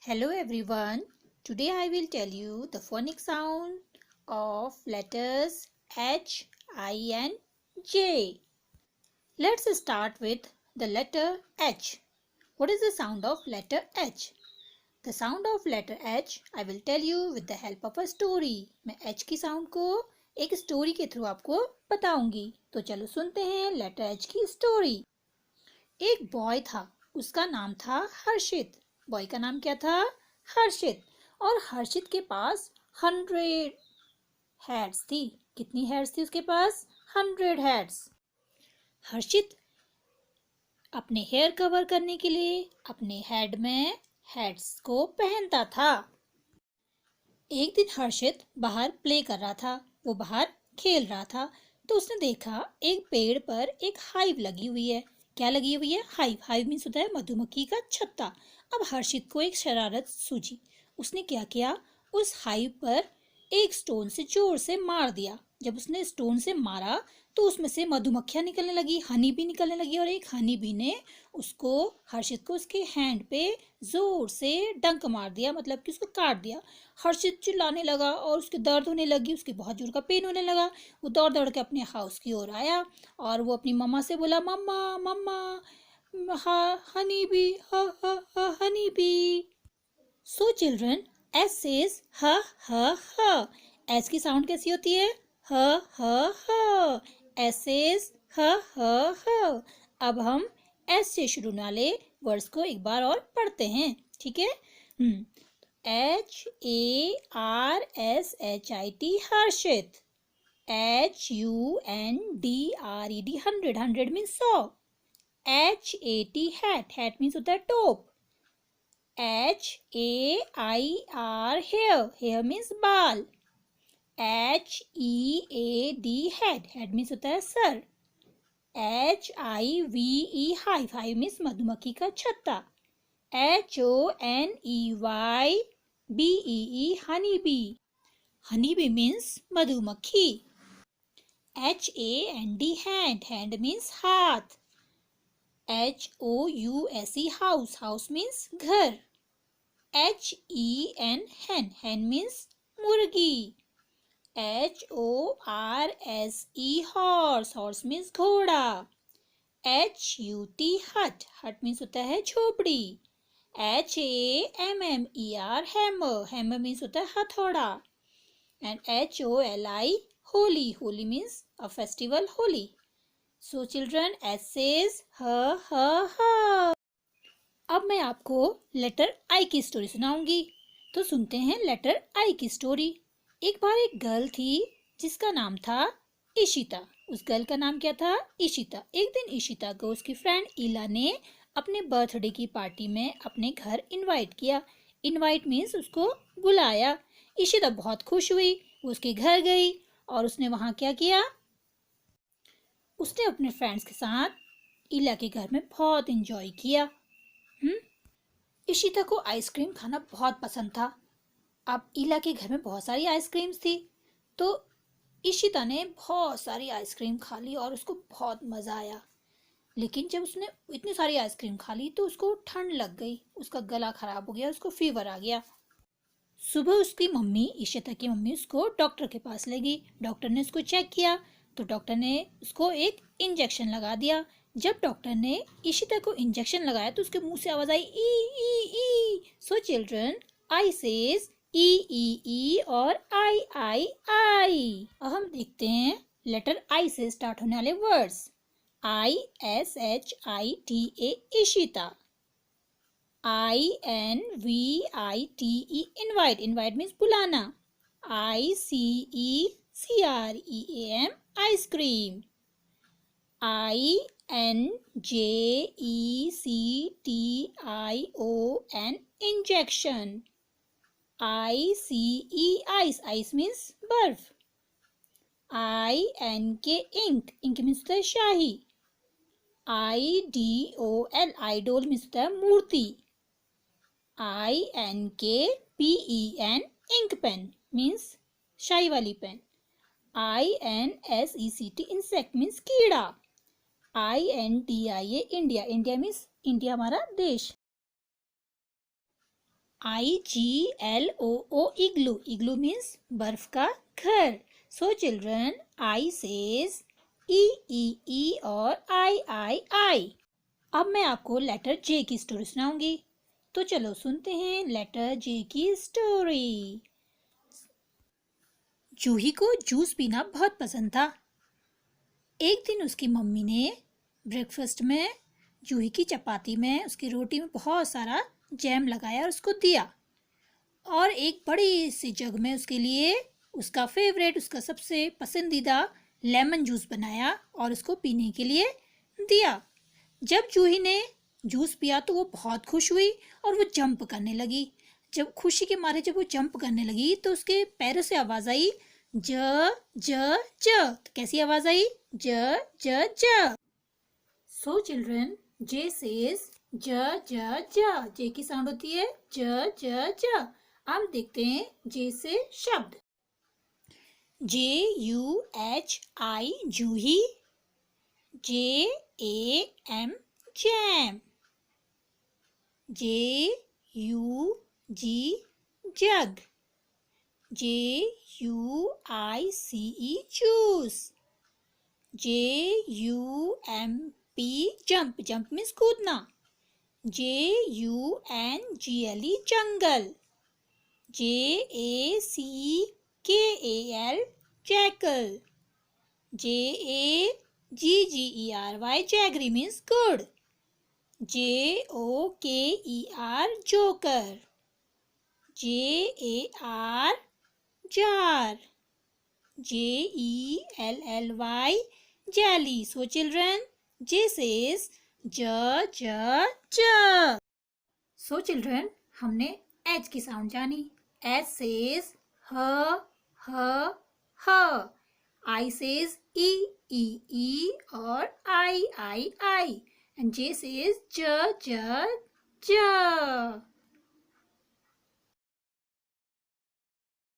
Hello everyone. Today I will tell you the phonic sound of letters H, I and J. Let's start with the letter H. What is the sound of letter H? The sound of letter H I will tell you with the help of a story. मैं H की sound को एक story के through आपको बताऊंगी. तो चलो सुनते हैं लेटर H की स्टोरी. एक बॉय था, उसका नाम था हर्षित. बॉय का नाम क्या था? हर्षित. और हर्षित के पास 100 हेड्स थी. कितनी हेड्स थी उसके पास? 100 हेड्स. हर्षित अपने हेयर कवर करने के लिए अपने हेड में हेड्स को पहनता था. एक दिन हर्षित बाहर प्ले कर रहा था. वो बाहर खेल रहा था तो उसने देखा एक पेड़ पर एक हाइव लगी हुई है. क्या लगी हुई है? हाइव. हाइव मीन्स होता है मधुमक्खी का छत्ता. अब हर्षित को एक शरारत सूझी. उसने क्या किया? उस हाइव पर एक स्टोन से जोर से मार दिया. जब उसने स्टोन से मारा तो उसमें से मधुमक्खियां निकलने लगी, हनी बी निकलने लगी और एक हनी बी ने उसको हर्षित को उसके हैंड पे जोर से डंक मार दिया, मतलब कि उसको काट दिया. हर्षित चिल्लाने लगा और उसके दर्द होने लगी, उसके बहुत जोर का पेन होने लगा. वो दौड़ दौड़ के अपने हाउस की ओर आया और वो अपनी मम्मा से बोला, मम्मा मम्मा honey bee, honey bee. So children, S says ह ह ह. एस की साउंड कैसी होती है? ह ह ह. एस सेज ह ह ह. अब हम एस से शुरू होने वाले वर्ड्स को एक बार और पढ़ते हैं, ठीक है? HARSHIT हर्षित. HUNDRED 100. 100 means 100. HAT hat. Hat means होता है टोप. HAIR hair. Hair मीन्स बाल. HEAD head. Head मीन्स होता है sir. HIVE hive. Hive means मधुमक्खी का छत्ता. HONEYBEE honey bee. Honey bee means मधुमक्खी. HAND hand. Hand means हाथ. HOUSE house. House means घर. HEN hen. Hen means मुर्गी. HORSE horse. Horse means घोड़ा. HUT hut. Hut means होता है झोपड़ी. HAMMER hammer. Hammer means होता है हथौड़ा. And HOLI holy. Holy means a festival Holi. So children, S says ha ha ha. अब मैं आपको लेटर आई की स्टोरी सुनाऊंगी. तो सुनते हैं लेटर आई की स्टोरी. एक बार एक गर्ल थी जिसका नाम था इशिता. उस गर्ल का नाम क्या था? इशिता. एक दिन इशिता को उसकी फ्रेंड इला ने अपने बर्थडे की पार्टी में अपने घर इनवाइट किया. इनवाइट मीन्स उसको बुलाया. इशिता बहुत खुश हुई. वो उसके घर गई और उसने वहाँ क्या किया? उसने अपने फ्रेंड्स के साथ इला के घर में बहुत एंजॉय किया. इशिता को आइसक्रीम खाना बहुत पसंद था. अब इला के घर में बहुत सारी आइसक्रीम्स थी तो इशिता ने बहुत सारी आइसक्रीम खा ली और उसको बहुत मज़ा आया. लेकिन जब उसने इतनी सारी आइसक्रीम खा ली तो उसको ठंड लग गई, उसका गला खराब हो गया, उसको फीवर आ गया. सुबह उसकी मम्मी, इशिता की मम्मी, उसको डॉक्टर के पास ले गई. डॉक्टर ने उसको चेक किया तो डॉक्टर ने उसको एक इंजेक्शन लगा दिया. जब डॉक्टर ने इशिता को इंजेक्शन लगाया तो उसके मुंह से आवाज आई ई ई ई. सो चिल्ड्रन, आई सेज ई ई ई और आई आई आई. अब हम देखते हैं लेटर आई से स्टार्ट होने वाले words. ISHITA Ishita. INVITE invite. Invite means बुलाना. ICECREAM ice cream. INJECTION injection. ICE ice. Ice means बर्फ. INK ink. Ink means होता है शाही. IDOL idol means होता है मूर्ति. INKPEN ink pen means शाही वाली पेन. INSECT insect means कीड़ा. INDIA India. India means India हमारा देश. IGLOO, igloo. Igloo means बर्फ का घर. So children, I says E और I. अब मैं आपको लेटर J की स्टोरी सुनाऊंगी. तो चलो सुनते हैं लेटर J की स्टोरी. जूही को जूस पीना बहुत पसंद था. एक दिन उसकी मम्मी ने ब्रेकफास्ट में जूही की चपाती में, उसकी रोटी में बहुत सारा जैम लगाया और उसको दिया. और एक बड़ी सी जग में उसके लिए उसका फेवरेट, उसका सबसे पसंदीदा लेमन जूस बनाया और उसको पीने के लिए दिया. जब जूही ने जूस पिया तो वो बहुत खुश हुई और वो जंप करने लगी. जब खुशी के मारे जब वो जंप करने लगी तो उसके पैरों से आवाज आई ज ज ज. तो कैसी आवाज आई? ज ज ज. सो चिल्ड्रन, जे सेज ज ज ज. जे की साउंड होती है ज ज ज. अब देखते हैं जे से शब्द. JUHI जूही. JAM jam. JUG जग. JUICE juice. JUMP jump. Jump means कूदना. JUNGLE जंगल. JACKAL jackal. JAGGERY jaggery means good. JOKER joker. JAR jar. JELLY jelly. So children, J says j j j. So children, हमने H की sound जानी. H says h h. I says E और I. And J says j j j.